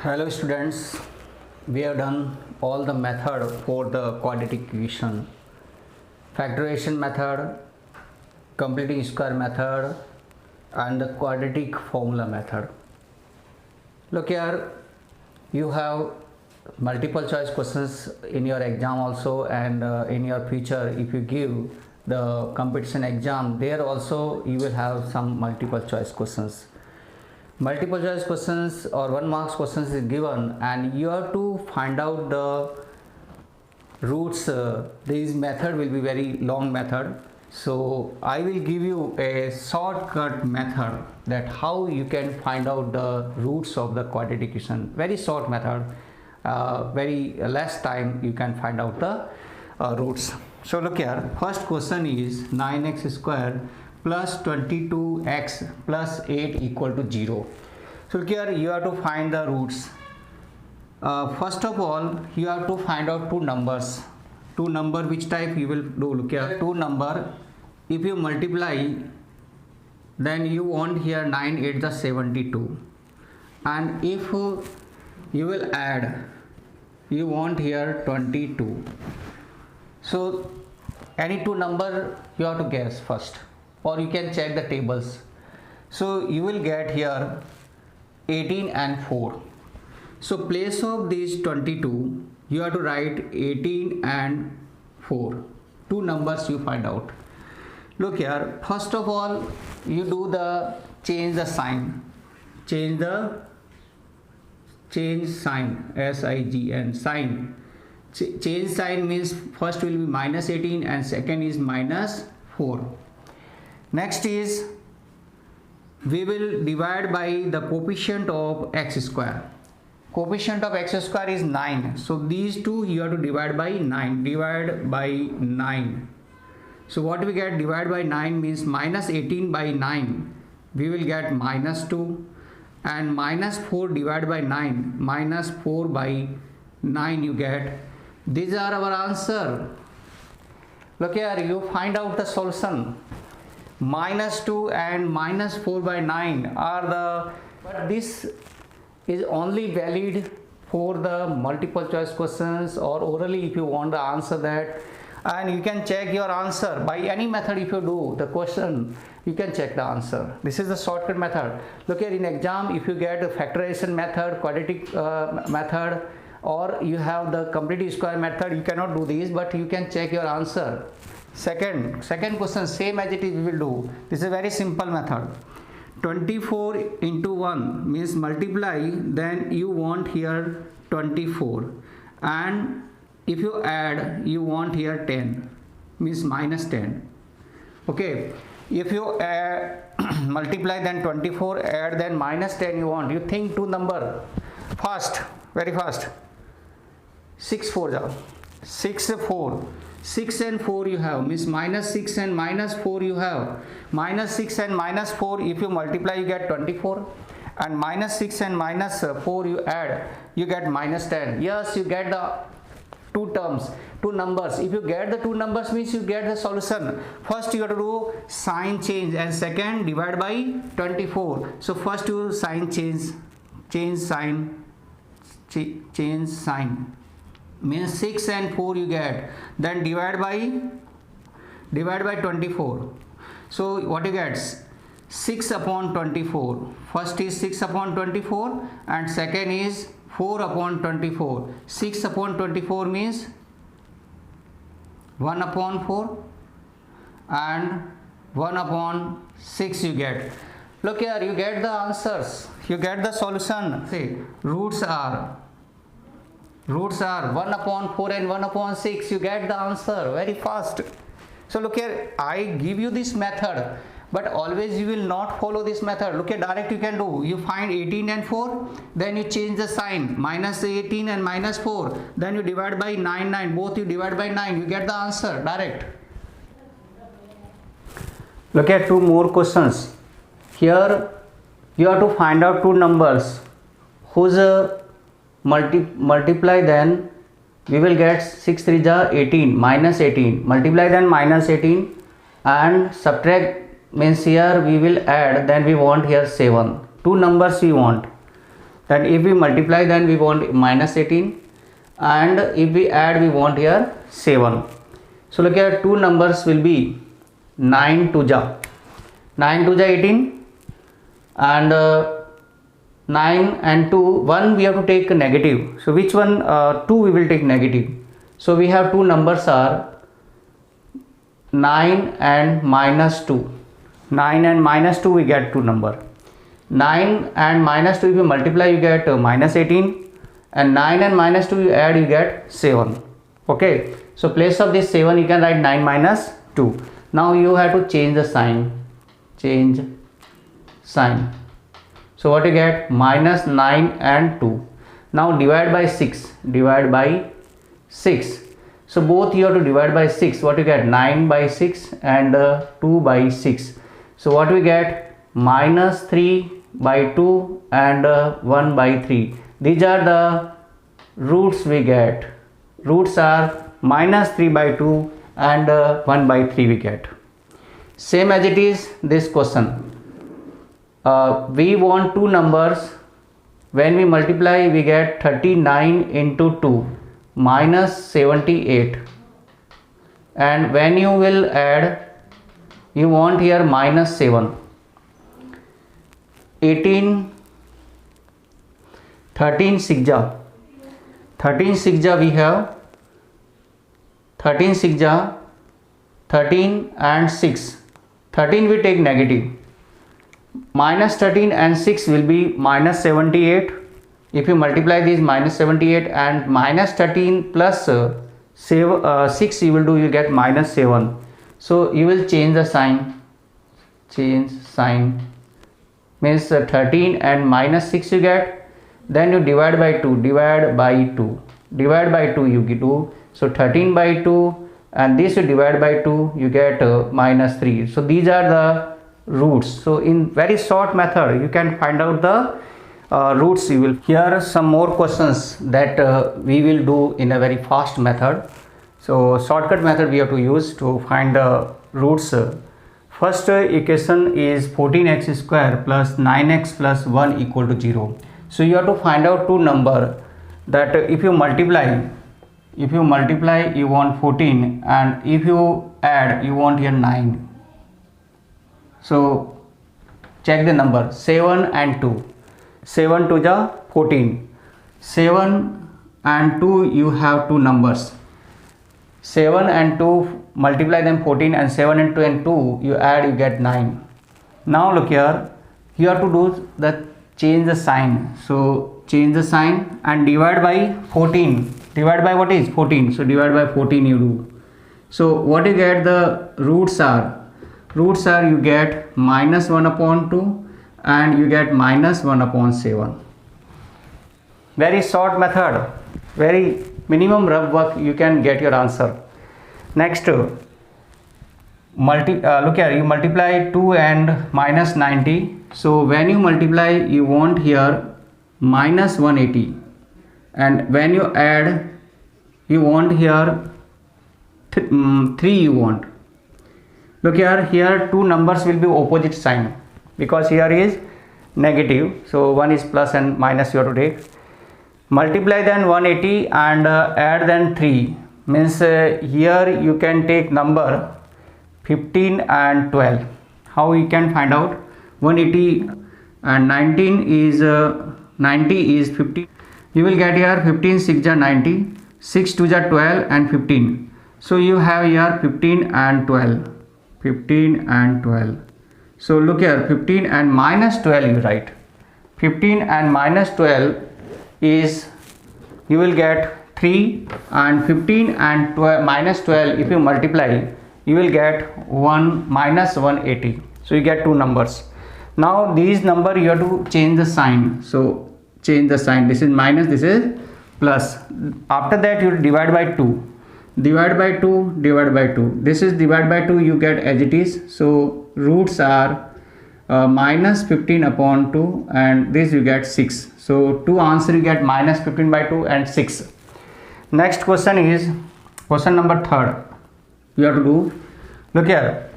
Hello students, we have done all the method for the quadratic equation, factorization method, completing square method and the quadratic formula method. Look here, you have multiple choice questions in your exam also, and in your future if you give the competition exam, there also you will have some multiple choice questions. Multiple choice questions or 1 marks questions is given and you have to find out the roots. This method will be very long method, so I will give you a shortcut method that how you can find out the roots of the quadratic equation. Very short method, very less time you can find out the roots. So look here, first question is 9x square plus 22x plus 8 equal to 0. So here you have to find the roots. First of all, you have to find out two numbers. Two number, which type you will do? Look here, two number. If you multiply, then you want here 9 8 the 72, and if you will add, you want here 22. So any two number you have to guess first, or you can check the tables. So you will get here 18 and 4. So place of these 22 you have to write 18 and 4. Two numbers you find out. Look here, first of all you do the change the sign. Change sign, S-I-G-N, sign. Change sign means first will be minus 18 and second is minus 4. Next is we will divide by the coefficient of x square. Coefficient of x square is 9. So these two you have to divide by 9. Divide by 9. So what we get, divide by 9 means minus 18 by 9. We will get minus 2. And minus 4 divided by 9. Minus 4 by 9 you get. These are our answer. Look here, you find out the solution. Minus 2 and minus 4 by 9 are the, but this is only valid for the multiple choice questions or orally if you want to answer that, and you can check your answer by any method. If you do the question, you can check the answer. This is the shortcut method. Look here, in exam if you get a factorization method, quadratic method, or you have the complete square method, you cannot do this, but you can check your answer. Second question, same as it is we will do. This is a very simple method. 24 into 1 means multiply, then you want here 24, and if you add you want here 10 means minus 10. Okay, if you multiply then 24, add then minus 10 you want. You think two number fast, very fast. 6 4 6 4. 6 and 4 you have, means minus 6 and minus 4 you have. Minus 6 and minus 4 if you multiply you get 24, and minus 6 and minus 4 you add, you get minus 10. Yes, you get the two terms, two numbers. If you get the two numbers means you get the solution. First you have to do sign change, and second divide by 24. So first you sign change sign means 6 and 4 you get, then divide by 24. So what you get, 6 upon 24. First is 6 upon 24 and second is 4 upon 24. 6 upon 24 means 1 upon 4 and 1 upon 6 you get. Look here, you get the answers, you get the solution. See, roots are 1 upon 4 and 1 upon 6. You get the answer very fast. So look here, I give you this method, but always you will not follow this method. Look here, direct you can do. You find 18 and 4, then you change the sign, minus 18 and minus 4, then you divide by 9, both you divide by 9, you get the answer direct. Look at two more questions. Here you have to find out two numbers whose multiply, then we will get 6 3 ja 18, minus 18, multiply then minus 18, and subtract means here we will add, then we want here 7. Two numbers we want. that if we multiply then we want minus 18, and if we add we want here 7. So look here, two numbers will be 9 to ja 18, and 9 and 2, 1 we have to take negative. So which one? 2 we will take negative. So we have two numbers are 9 and minus 2. 9 and minus 2 we get two number. 9 and minus 2 if you multiply you get minus 18, and 9 and minus 2 you add you get 7. Okay, so place of this 7 you can write 9 minus 2. Now you have to change the sign. Change sign. So what you get? Minus 9 and 2. Now divide by 6. Divide by 6. So both you have to divide by 6. What you get? 9 by 6 and 2 by 6. So what we get? Minus 3 by 2 and 1 by 3. These are the roots we get. Roots are minus 3 by 2 and 1 by 3 we get. Same as it is this question. We want two numbers. When we multiply we get 39 into 2 minus 78, and when you will add you want here minus 7. 18 13 6 ja 13 we have 13 6 ja 13 and 6. 13 we take negative. Minus 13 and 6 will be minus 78. If you multiply these minus 78 and minus 13 plus 6 you will do, you get minus 7. So you will change the sign. Change sign means 13 and minus 6 you get, then you divide by 2. Divide by 2. Divide by 2 you do. So 13 by 2 and this you divide by 2 you get minus 3. So these are the roots. So in very short method you can find out the roots. You will. Here are some more questions that we will do in a very fast method. So shortcut method we have to use to find the roots. First equation is 14x square plus 9x plus 1 equal to 0. So you have to find out two number that if you multiply you want 14, and if you add you want here 9. So check the number 7 and 2. 7 to the 14. 7 and 2 you have two numbers. 7 and 2 multiply them 14, and 7 and 2 and 2 you add you get 9. Now look here, you have to do the change the sign. So change the sign and divide by 14. Divide by what is 14? So divide by 14 you do. So what you get, the roots are you get minus 1 upon 2 and you get minus 1 upon 7. Very short method, very minimum rough work, you can get your answer. Next, look here, you multiply 2 and minus 90. So when you multiply you want here minus 180, and when you add you want here 3 you want. Look here two numbers will be opposite sign because here is negative, so one is plus and minus you have to take. Multiply then 180 and add then 3 means here you can take number 15 and 12. How you can find out? 180 and 19 is 90 is 50. You will get here 15 6 are 90, 6 2 are 12 and 15. So you have here 15 and 12. 15 and 12. So look here, 15 and minus 12 you write. 15 and minus 12 is, you will get 3, and 15 and 12 minus 12 if you multiply you will get 1 minus 180. So you get two numbers. Now these number you have to change the sign. So change the sign. This is minus, this is plus. After that you divide by 2. Divide by 2, divide by 2. This is divide by 2 you get as it is. So roots are minus 15 upon 2 and this you get 6. So two answer you get minus 15 by 2 and 6. Next question is question number 3rd. You have to do, look here,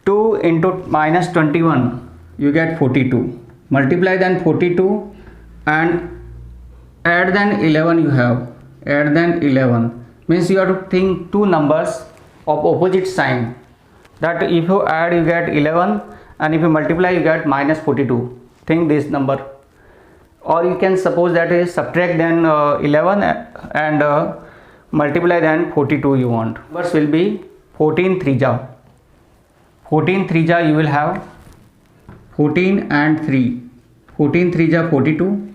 2 into minus 21 you get 42. Multiply then 42 and add than 11 you have. Add than 11 means you have to think two numbers of opposite sign, that if you add you get 11 and if you multiply you get minus 42. Think this number. Or you can suppose that is subtract then 11 and multiply then 42 you want. Numbers will be 14 3 ja. 14 3 ja you will have 14 and 3. 14 3 ja 42,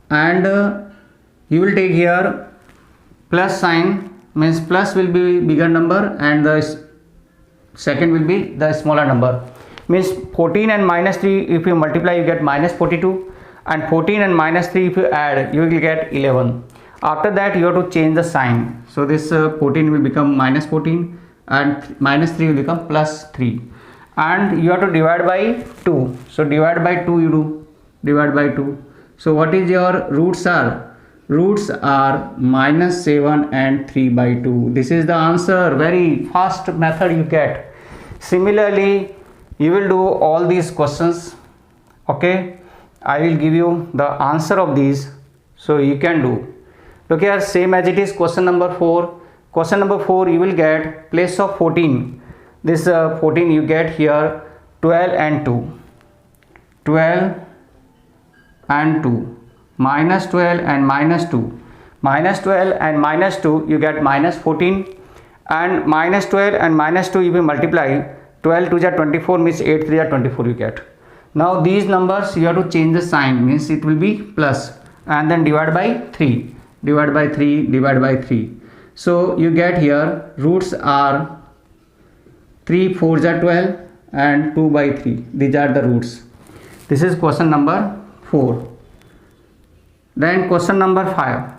and you will take here plus sign, means plus will be bigger number and the second will be the smaller number. Means 14 and minus 3 if you multiply you get minus 42, and 14 and minus 3 if you add you will get 11. After that you have to change the sign. So this 14 will become minus 14 and minus 3 will become plus 3, and you have to divide by 2. So divide by 2 you do. Divide by 2. So what is your roots are? Roots are minus 7 and 3 by 2. This is the answer. Very fast method you get. Similarly, you will do all these questions. Okay, I will give you the answer of these, so you can do. Look here, same as it is question number 4. Question number 4 you will get place of 14. This 14 you get here 12 and 2. 12 and 2. Minus 12 and minus 2. Minus 12 and minus 2 you get minus 14, and minus 12 and minus 2 if you multiply 12 2 ja 24 means 8 3 ja 24 you get. Now these numbers you have to change the sign, means it will be plus and then divide by 3. Divide by 3. Divide by 3. So you get here roots are 3 4 ja 12 and 2 by 3. These are the roots. This is question number 4. Then question number 5.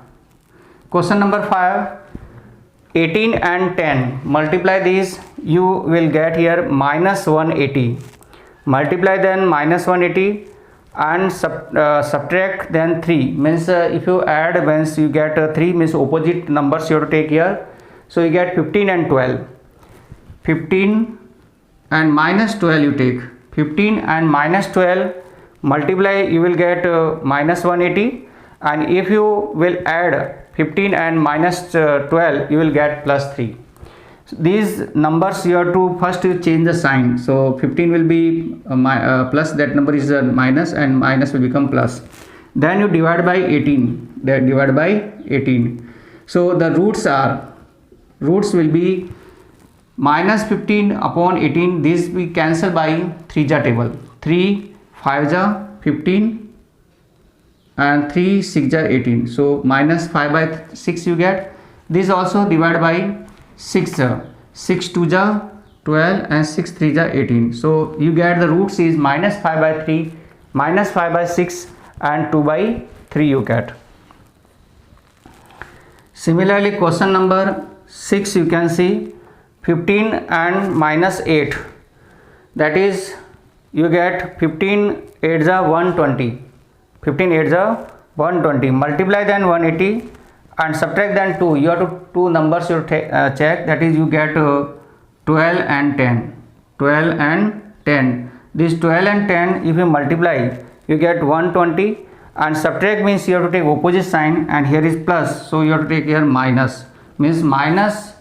Question number 5, 18 and 10. Multiply these, you will get here minus 180. Multiply then minus 180 and subtract then 3. Means if you add, means you get 3, means opposite numbers you have to take here. So you get 15 and 12. 15 and minus 12 you take. 15 and minus 12 multiply you will get minus 180, and if you will add 15 and minus 12 you will get plus 3. So these numbers you have to first change the sign. So 15 will be plus, that number is minus, and minus will become plus. Then you divide by 18. That divide by 18. So the roots will be minus 15 upon 18. These we cancel by 3 ja table. 3 5 ja 15 and 3 6 ja 18. So minus 5 by 6 you get. This also divide by 6. 6 2 ja 12 and 6 3 ja 18. So you get the roots is minus 5 by 3, minus 5 by 6 and 2 by 3 you get. Similarly, question number 6 you can see 15 and minus 8. That is you get 15 8 ja 120. 15 8 ja 120. Multiply then 180 and subtract then 2. You have to two numbers you check, that is you get 12 and 10. 12 and 10. This 12 and 10 if you multiply you get 120, and subtract means you have to take opposite sign, and here is plus, so you have to take here minus, means minus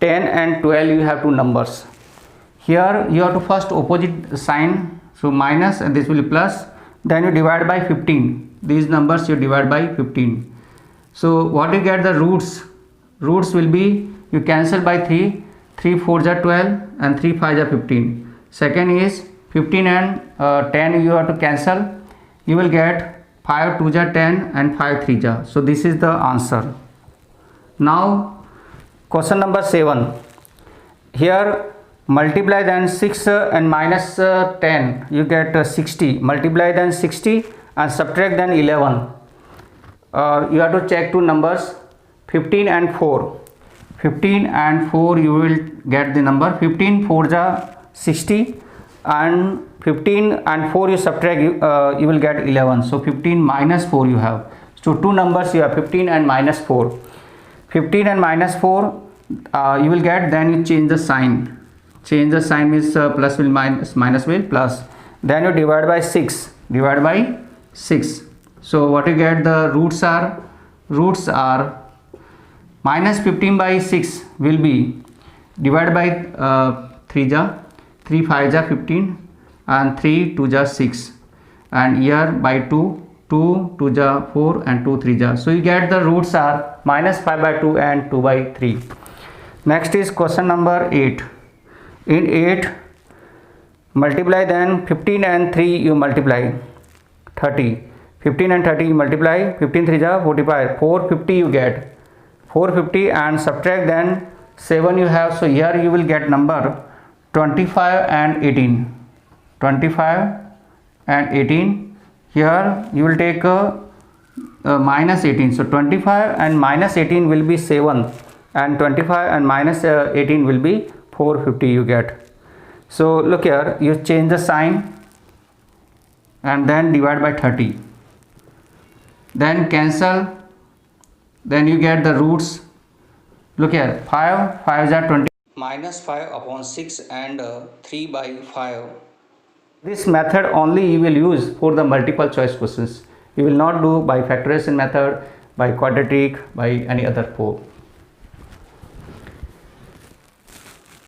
10 and 12 you have two numbers. Here you have to first opposite sign, so minus, and this will be plus. Then you divide by 15. These numbers you divide by 15. So what you get the roots? Roots will be, you cancel by 3. 3 4 ja 12 and 3 5 ja 15. Second is 15 and 10 you have to cancel. You will get 5 2 ja 10 and 5 3 ja. So this is the answer. Now question number 7. Here multiply then 6 and minus 10 you get 60. Multiply then 60 and subtract then 11. You have to check two numbers, 15 and 4. 15 and 4 you will get the number 15 4 ja 60, and 15 and 4 you subtract you will get 11. So 15 minus 4 you have. So two numbers you have, 15 and minus 4. 15 and minus 4 you will get, then you change the sign. Change the sign means plus will minus, minus will plus. Then you divide by 6. Divide by 6. So what you get, the roots are minus 15 by 6 will be divided by 3 ja 3 5 ja 15 and 3 2 ja 6, and here by 2 2 2 ja 4 and 2 3 ja. So you get the roots are minus 5 by 2 and 2 by 3. Next is question number 8. In 8, multiply, then 15 and 3 you multiply 30, 15 and 30 you multiply, 15 3 ja 45, 450 you get 450, and subtract then 7 you have. So here you will get number 25 and 18, 25 and 18. Here you will take minus 18. So 25 and minus 18 will be 7, and 25 and minus 18 will be 450 you get. So look here, you change the sign and then divide by 30, then cancel, then you get the roots. Look here, 5 5 are 20, minus 5 upon 6 and 3 by 5. This method only you will use for the multiple choice questions. You will not do by factorization method, by quadratic, by any other form.